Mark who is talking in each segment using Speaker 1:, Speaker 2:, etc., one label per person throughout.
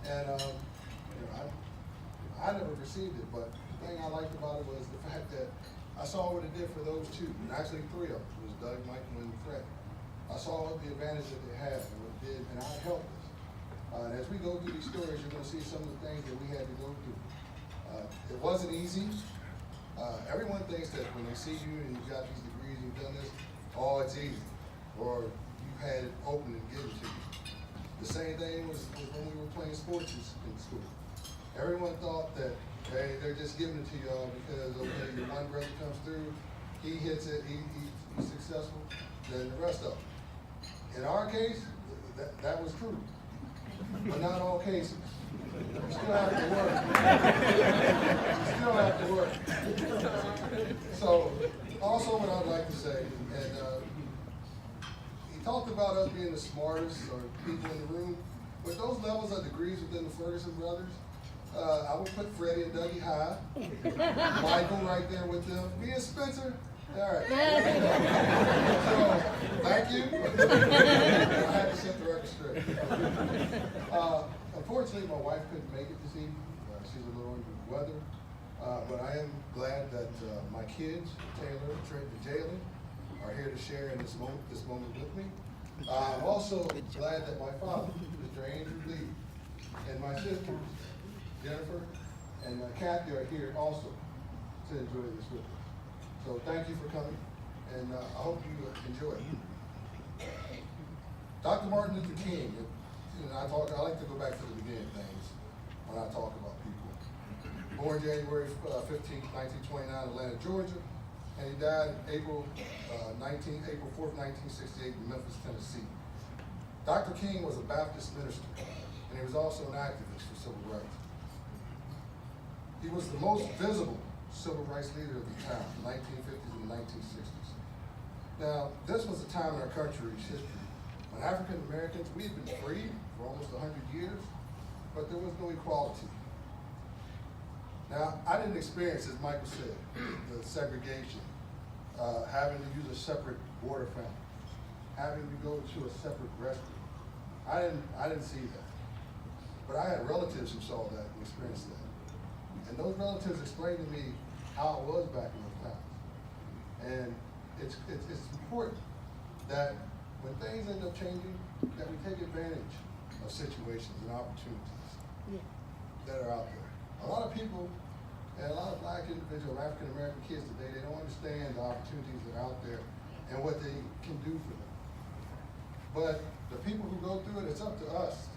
Speaker 1: And I never received it, but the thing I liked about it was the fact that I saw what it did for those two, and actually three of them. It was Doug, Michael, and Fred. I saw the advantage that they had and what it did, and I helped us. And as we go through these stories, you're going to see some of the things that we had to go through. It wasn't easy. Everyone thinks that when they see you and you've got these degrees, you've done this, oh, it's easy, or you've had it open and given to you. The same thing was when we were playing sports in school. Everyone thought that, hey, they're just giving it to y'all because, okay, your one brother comes through, he hits it, he's successful, then the rest of them. In our case, that was true, but not all cases. You still have to work. You still have to work. So, also what I'd like to say, and he talked about us being the smartest or people in the room. With those levels of degrees within the Ferguson brothers, I would put Freddie and Dougie high. Michael right there with them. Me and Spencer. All right. So, thank you. I had to set the record straight. Unfortunately, my wife couldn't make it this evening. She's a little under the weather. But I am glad that my kids, Taylor, Trent, and Jalen, are here to share in this moment with me. I'm also glad that my father, Mr. Andrew Lee, and my sisters, Jennifer and Kathy, are here also to enjoy this with us. So thank you for coming, and I hope you enjoy it. Dr. Martin Luther King, I like to go back to the beginning of things when I talk about people. Born January 15, 1929, Atlanta, Georgia, and he died April 4th, 1968 in Memphis, Tennessee. Dr. King was a Baptist minister, and he was also an activist for civil rights. He was the most visible civil rights leader of the time, the 1950s and the 1960s. Now, this was a time in our country's history when African Americans, we had been free for almost 100 years, but there was no equality. Now, I didn't experience, as Michael said, the segregation, having to use a separate water fountain, having to go to a separate restroom. I didn't see that. But I had relatives who saw that and experienced that. And those relatives explained to me how it was back in those times. And it's important that when things end up changing, that we take advantage of situations and opportunities that are out there. A lot of people, and a lot of black individuals, African American kids today, they don't understand the opportunities that are out there and what they can do for them. But the people who go through it, it's up to us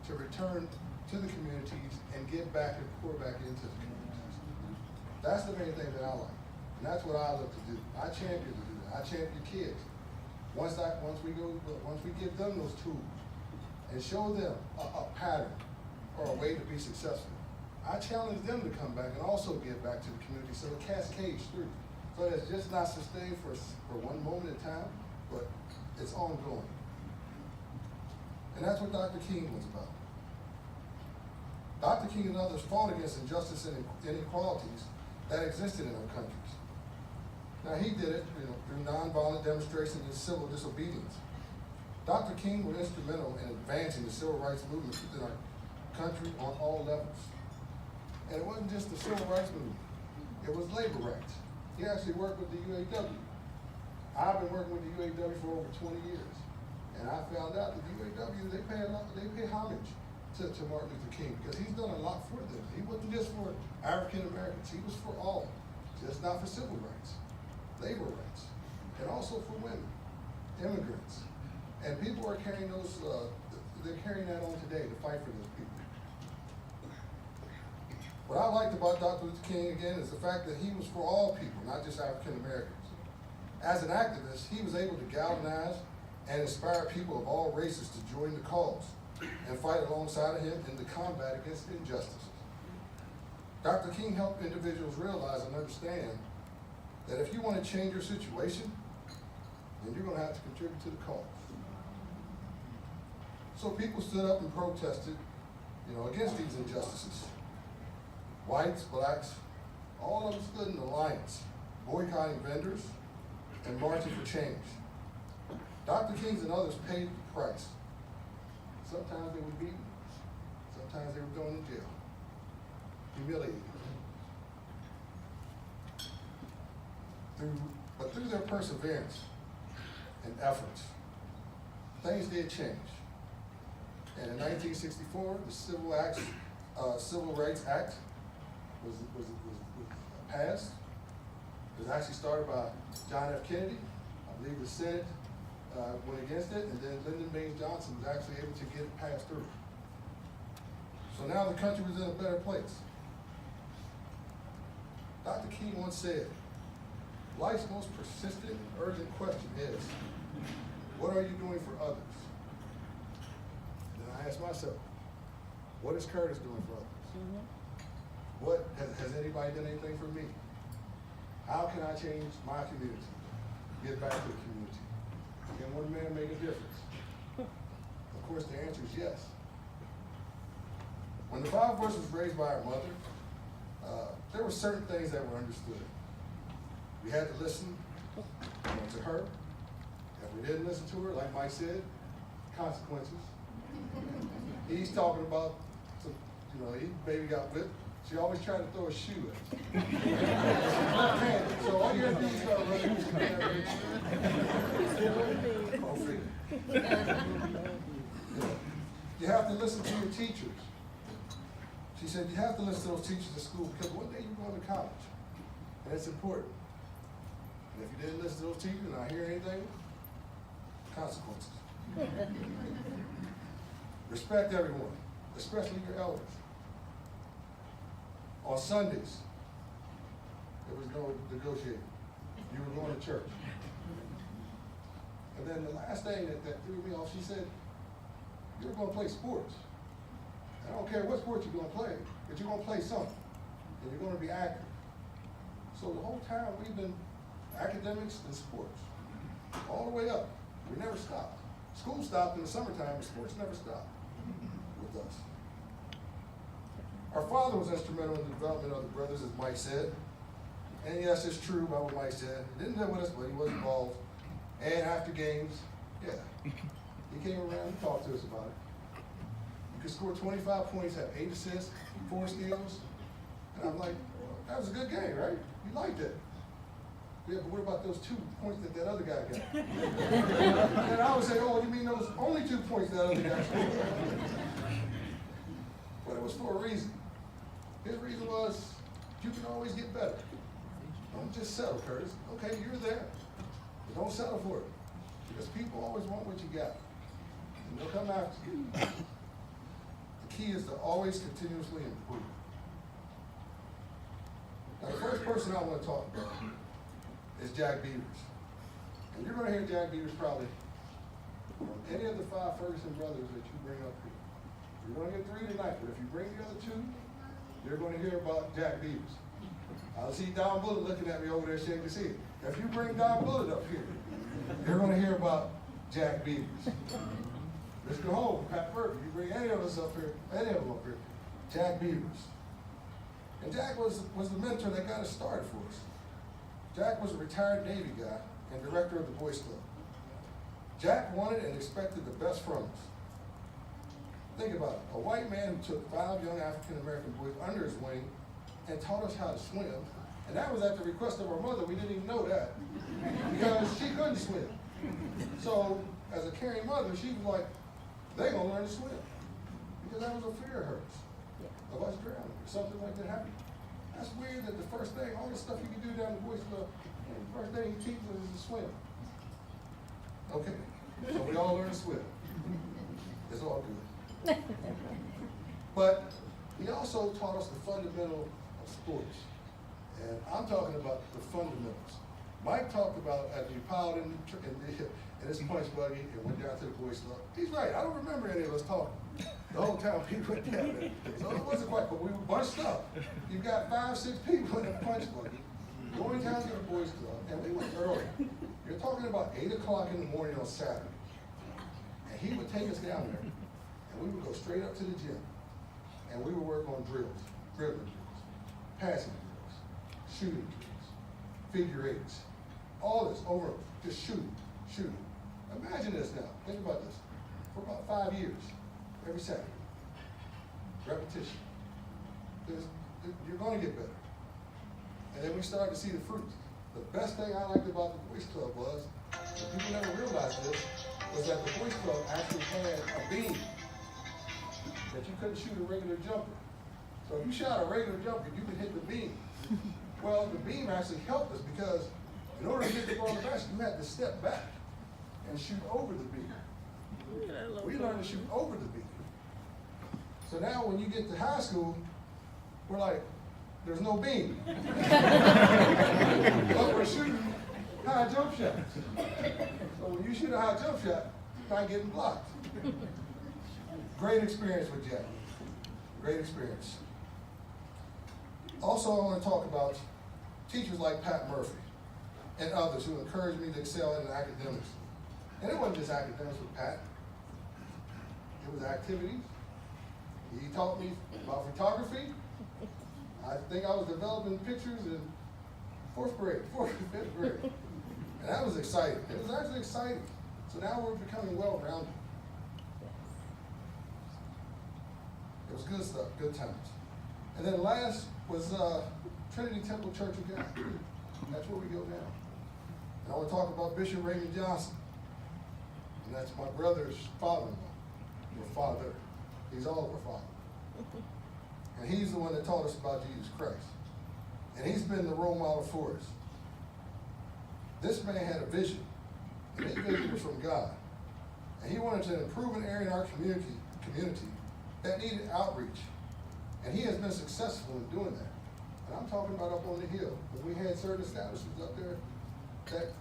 Speaker 1: to return to the communities and give back and pour back into the communities. That's the main thing that I like. And that's what I look to do. I champion to do that. I champion kids. Once we give them those tools and show them a pattern or a way to be successful, I challenge them to come back and also give back to the community so it cascades through. So that it's just not sustained for one moment in time, but it's ongoing. And that's what Dr. King was about. Dr. King and others fought against injustice and inequalities that existed in our countries. Now he did it through nonviolent demonstrations and civil disobedience. Dr. King was instrumental in advancing the civil rights movement within our country on all levels. And it wasn't just the civil rights movement, it was labor rights. He actually worked with the UAW. I've been working with the UAW for over 20 years. And I found out that the UAW, they pay homage to Martin Luther King because he's done a lot for them. He wasn't just for African Americans, he was for all, just not for civil rights, labor rights, and also for women, immigrants. And people are carrying those, they're carrying that on today to fight for those people. What I liked about Dr. Luther King, again, is the fact that he was for all people, not just African Americans. As an activist, he was able to galvanize and inspire people of all races to join the cause and fight alongside of him in the combat against injustices. Dr. King helped individuals realize and understand that if you want to change your situation, then you're going to have to contribute to the cause. So people stood up and protested, against these injustices. Whites, blacks, all of them stood in alliance, boycotting vendors and marching for change. Dr. King and others paid the price. Sometimes they were beaten, sometimes they were humiliated. But through their perseverance and efforts, things did change. And in 1964, the Civil Rights Act was passed. It was actually started by John F. Kennedy. I believe the Senate went against it, and then Lyndon Baines Johnson was actually able to get it passed through. So now the country was in a better place. Dr. King once said, life's most persistent and urgent question is, what are you doing for others? Then I ask myself, what is Curtis doing for others? Mm-hmm. What has anybody done anything for me? How can I change my community? Give back to the community? Can one man make a difference? Of course, the answer is yes. When the five of us was raised by our mother, there were certain things that were understood. We had to listen to her. If we didn't listen to her, like Mike said, consequences. He's talking about, baby got whipped. She always tried to throw a shoe at him. So all you have to do is start running. You have to listen to your teachers. She said you have to listen to those teachers at school because one day you're going to college. And it's important. And if you didn't listen to those teachers and not hear anything, consequences. Respect everyone, especially your elders. On Sundays, there was no negotiating. You were going to church. And then the last thing that threw me off, she said, you're going to play sports. I don't care what sport you're going to play, but you're going to play something. And you're going to be active. So the whole time we've been academics and sports, all the way up. We never stopped. School stopped in the summertime, but sports never stopped with us. Our father was instrumental in the development of the brothers, as Mike said. And yes, it's true about what Mike said. He didn't live with us, but he was involved. And after games, yeah, he came around and talked to us about it. You could score 25 points, have 8 assists, 4 steals. And I'm like, well, that was a good game, right? You liked it. Yeah, but what about those 2 points that other guy got? And I would say, oh, you mean those only 2 points that other guy scored? But it was for a reason. His reason was, you can always get better. Don't just settle, Curtis. Okay, you're there. But don't settle for it. Because people always want what you got. And they'll come after you. The key is to always continuously improve. Now, the first person I want to talk about is Jack Beavers. And you're going to hear Jack Beavers probably from any of the 5 Ferguson brothers that you bring up here. You're going to get 3 tonight, but if you bring the other 2, you're going to hear about Jack Beavers. I see Don Bullitt looking at me over there shaking his head. If you bring Don Bullitt up here, you're going to hear about Jack Beavers. Mr. Hole, Pat Ferguson, you bring any of us up here, any of them up here, Jack Beavers. And Jack was the mentor that got us started for us. Jack was a retired Navy guy and director of the Boys Club. Jack wanted and expected the best from us. Think about it, a white man who took 5 young African-American boys under his wing and taught us how to swim. And that was at the request of our mother. We didn't even know that because she couldn't swim. So as a caring mother, she was like, they're going to learn to swim. Because that was a fear of hers, of us drowning or something like that happening. That's weird that the first thing, all the stuff you can do down the Boys Club, the first thing he teaches us is to swim. Okay, so we all learn to swim. It's all good. But he also taught us the fundamental of sports. And I'm talking about the fundamentals. Mike talked about as we piled in this punch buggy and went down to the Boys Club. He's right, I don't remember any of us talking. The whole time people went down there. So it wasn't quite, but we were bunched up. You've got 5, 6 people in a punch buggy going down to the Boys Club, and we went early. You're talking about 8 o'clock in the morning on Saturday. And he would take us down there, and we would go straight up to the gym. And we would work on drills, dribbling drills, passing drills, shooting drills, figure eights, all this over, just shooting. Imagine this now, think about this. For about 5 years, every Saturday, repetition. you're going to get better. And then we started to see the fruits. The best thing I liked about the Boys Club was, and people never realized this, was that the Boys Club actually had a beam that you couldn't shoot a regular jumper. So if you shot a regular jumper, you could hit the beam. Well, the beam actually helped us because in order to get the ball in the basket, you had to step back and shoot over the beam. We learned to shoot over the beam. So now when you get to high school, we're like, there's no beam. But we're shooting high jump shots. So when you shoot a high jump shot, you're not getting blocked. Great experience with Jack. Great experience. Also, I want to talk about teachers like Pat Murphy and others who encouraged me to excel in academics. And it wasn't just academics with Pat. It was activities. He taught me about photography. I think I was developing pictures in fourth or fifth grade. And that was exciting. It was actually exciting. So now we're becoming well-rounded. It was good stuff, good times. And then last was Trinity Temple Church of God. That's where we go now. And I want to talk about Bishop Raymond Johnson. And that's my brother's father-in-law, or father. He's all of our father. And he's the one that taught us about Jesus Christ. And he's been the role model for us. This man had a vision, and his vision was from God. And he wanted to improve an area in our community that needed outreach. And he has been successful in doing that. And I'm talking about up on the hill, when we had certain establishments up there that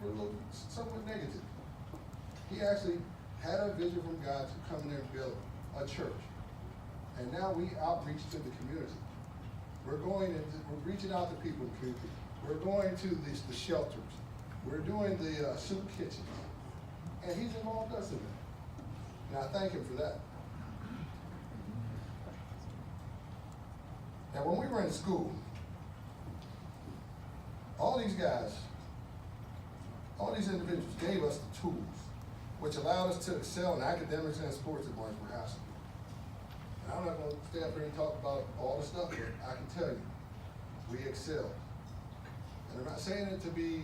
Speaker 1: were a little somewhat negative. He actually had a vision from God to come in there and build a church. And now we outreach to the community. We're reaching out to people in the community. We're going to the shelters. We're doing the soup kitchens. And he's involved us in that. And I thank him for that. And when we were in school, all these guys, all these individuals gave us the tools which allowed us to excel in academics and sports at Martinsburg High School. And I'm not going to stay up here and talk about all the stuff, but I can tell you, we excelled. And I'm not saying it to be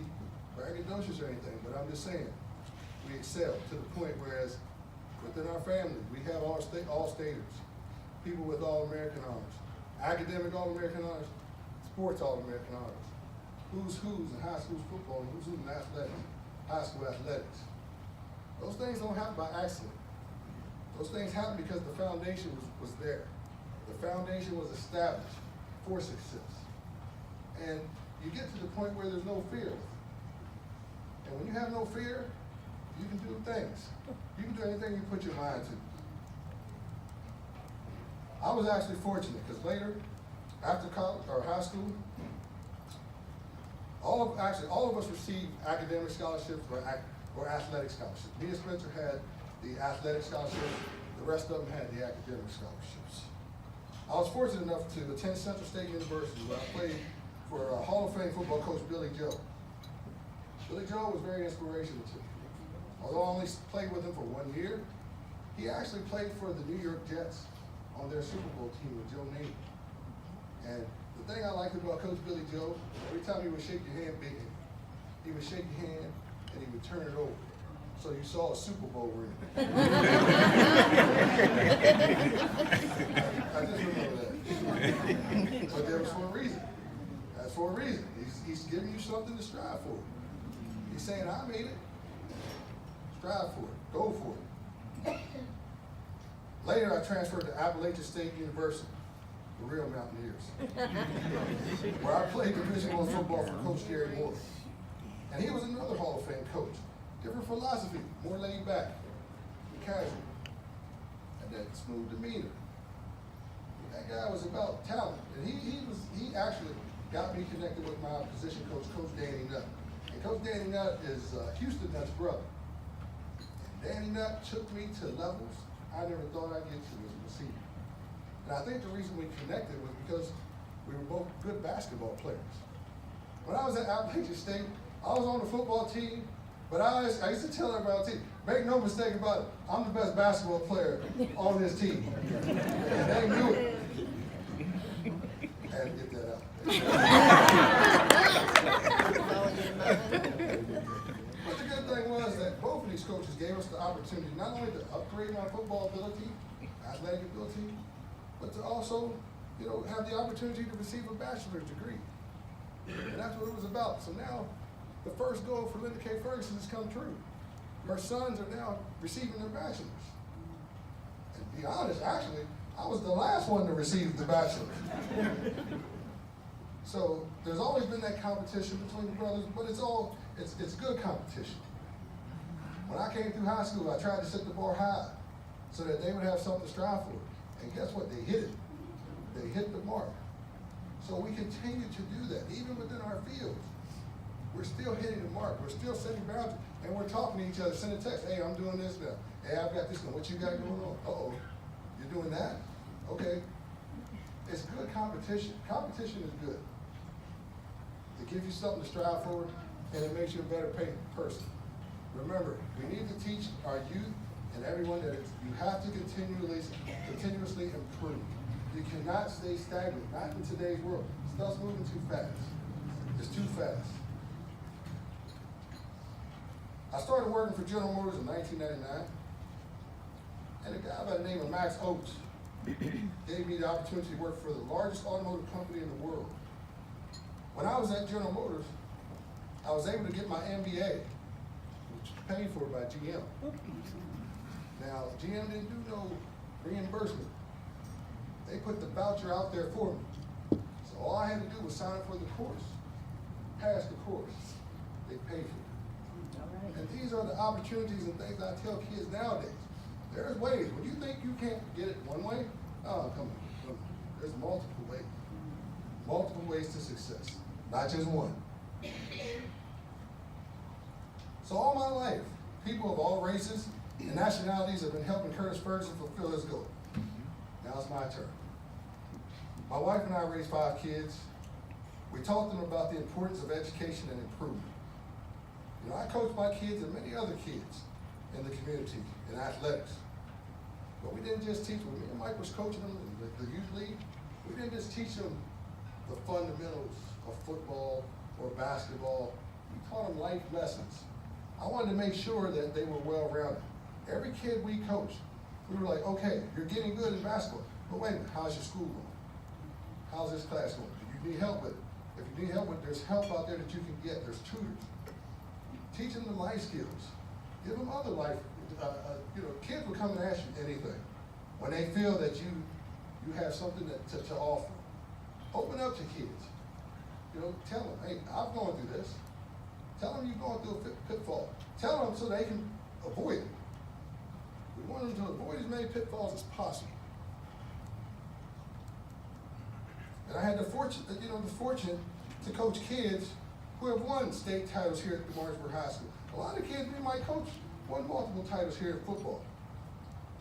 Speaker 1: braggadocious or anything, but I'm just saying, we excelled to the point whereas within our family, we have all-staters, people with all-American honors, academic all-American honors, sports all-American honors, who's in high school football, and who's in athletics, high school athletics. Those things don't happen by accident. Those things happen because the foundation was there. The foundation was established for success. And you get to the point where there's no fear. And when you have no fear, you can do things. You can do anything you put your mind to. I was actually fortunate because later, after college or high school, all of us received academic scholarships or athletic scholarships. Me and Spencer had the athletic scholarships. The rest of them had the academic scholarships. I was fortunate enough to attend Central State University where I played for Hall of Fame football coach Billy Joe. Billy Joe was very inspirational to me. Although I only played with him for 1 year, he actually played for the New York Jets on their Super Bowl team with Joe Namath. And the thing I liked about Coach Billy Joe, every time he would shake your hand, he would shake your hand and he would turn it over. So you saw a Super Bowl ring. I just remember that. But there was for a reason. That's for a reason. He's giving you something to strive for. He's saying, I made it. Strive for it. Go for it. Later, I transferred to Appalachian State University, the real Mountaineers, where I played Division I football for Coach Gary Moore. And he was another Hall of Fame coach. Different philosophy, more laid back, casual, and that smooth demeanor. That guy was about talent, and he actually got me connected with my position coach, Coach Danny Nutt. And Coach Danny Nutt is Houston Nutt's brother. And Danny Nutt took me to levels I never thought I'd get to as a receiver. And I think the reason we connected was because we were both good basketball players. When I was at Appalachian State, I was on the football team, but I used to tell everybody on the team, make no mistake about it, I'm the best basketball player on this team. And they knew it. out. But the good thing was that both of these coaches gave us the opportunity not only to upgrade our football ability, athletic ability, but to also, have the opportunity to receive a bachelor's degree. And that's what it was about. So now, the first goal for Linda K. Ferguson has come true. Her sons are now receiving their bachelor's. And to be honest, actually, I was the last one to receive the bachelor's. So there's always been that competition between the brothers, but it's good competition. When I came through high school, I tried to set the bar high so that they would have something to strive for. And guess what? They hit it. They hit the mark. So we continue to do that, even within our fields. We're still hitting the mark. We're still setting boundaries, and we're talking to each other. Send a text. Hey, I'm doing this now. Hey, I've got this now. What you got going on? Uh-oh, you're doing that? Okay. It's good competition. Competition is good. It gives you something to strive for, and it makes you a better person. Remember, we need to teach our youth and everyone that you have to continuously improve. You cannot stay stagnant, not in today's world. Stuff's moving too fast. It's too fast. I started working for General Motors in 1999, and a guy by the name of Max Oates gave me the opportunity to work for the largest automotive company in the world. When I was at General Motors, I was able to get my MBA, which was paid for by GM. Now, GM didn't do no reimbursement. They put the voucher out there for me. So all I had to do was sign up for the course, pass the course. They paid for it. All right. And these are the opportunities and things I tell kids nowadays. There's ways. When you think you can't get it one way, oh, come on. There's multiple ways. Multiple ways to success, not just one. So all my life, people of all races and nationalities have been helping Curtis Ferguson fulfill his goal. Now it's my turn. My wife and I raised 5 kids. We taught them about the importance of education and improvement. I coach my kids and many other kids in the community in athletics. But we didn't just teach them. Me and Mike was coaching them in the youth league. We didn't just teach them the fundamentals of football or basketball. We taught them life lessons. I wanted to make sure that they were well-rounded. Every kid we coached, we were like, okay, you're getting good in basketball, but wait a minute, how's your school going? How's this class going? Do you need help with it? If you need help with it, there's help out there that you can get. There's tutors. Teach them the life skills. Give them other life. Kids will come and ask you anything when they feel that you have something to offer. Open up to kids. Tell them, hey, I've gone through this. Tell them you're going through a pitfall. Tell them so they can avoid it. We want them to avoid as many pitfalls as possible. And I had the fortune to coach kids who have won state titles here at the Martinsburg High School. A lot of kids we might coach won multiple titles here in football.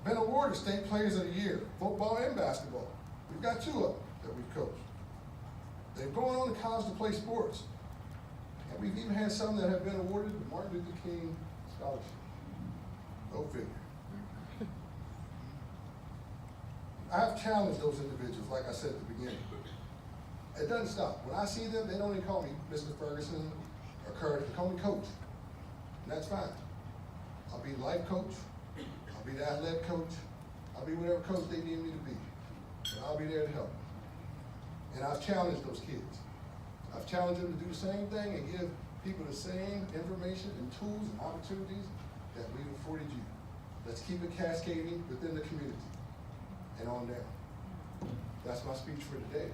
Speaker 1: Been awarded state players of the year, football and basketball. We've got 2 of them that we've coached. They've gone on to college to play sports. And we've even had some that have been awarded the Martin Luther King Scholarship. Go figure. I've challenged those individuals, like I said at the beginning. It doesn't stop. When I see them, they don't even call me Mr. Ferguson or Curtis. They call me coach. And that's fine. I'll be life coach. I'll be the athletic coach. I'll be whatever coach they need me to be. And I'll be there to help them. And I've challenged those kids. I've challenged them to do the same thing and give people the same information and tools and opportunities that we've afforded you. Let's keep it cascading within the community and on down. That's my speech for today.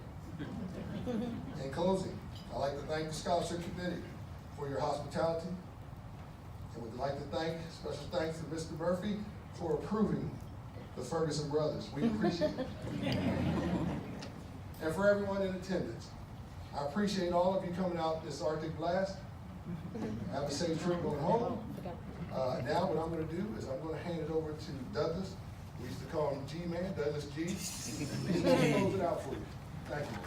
Speaker 1: In closing, I'd like to thank the Scholarship Committee for your hospitality. And would like to thank, special thanks to Mr. Murphy for approving the Ferguson brothers. We appreciate it. And for everyone in attendance, I appreciate all of you coming out this Arctic blast. Have a safe trip going home. Now what I'm going to do is I'm going to hand it over to Douglas. We used to call him G-Man, Douglas G. He's going to close it out for you. Thank you.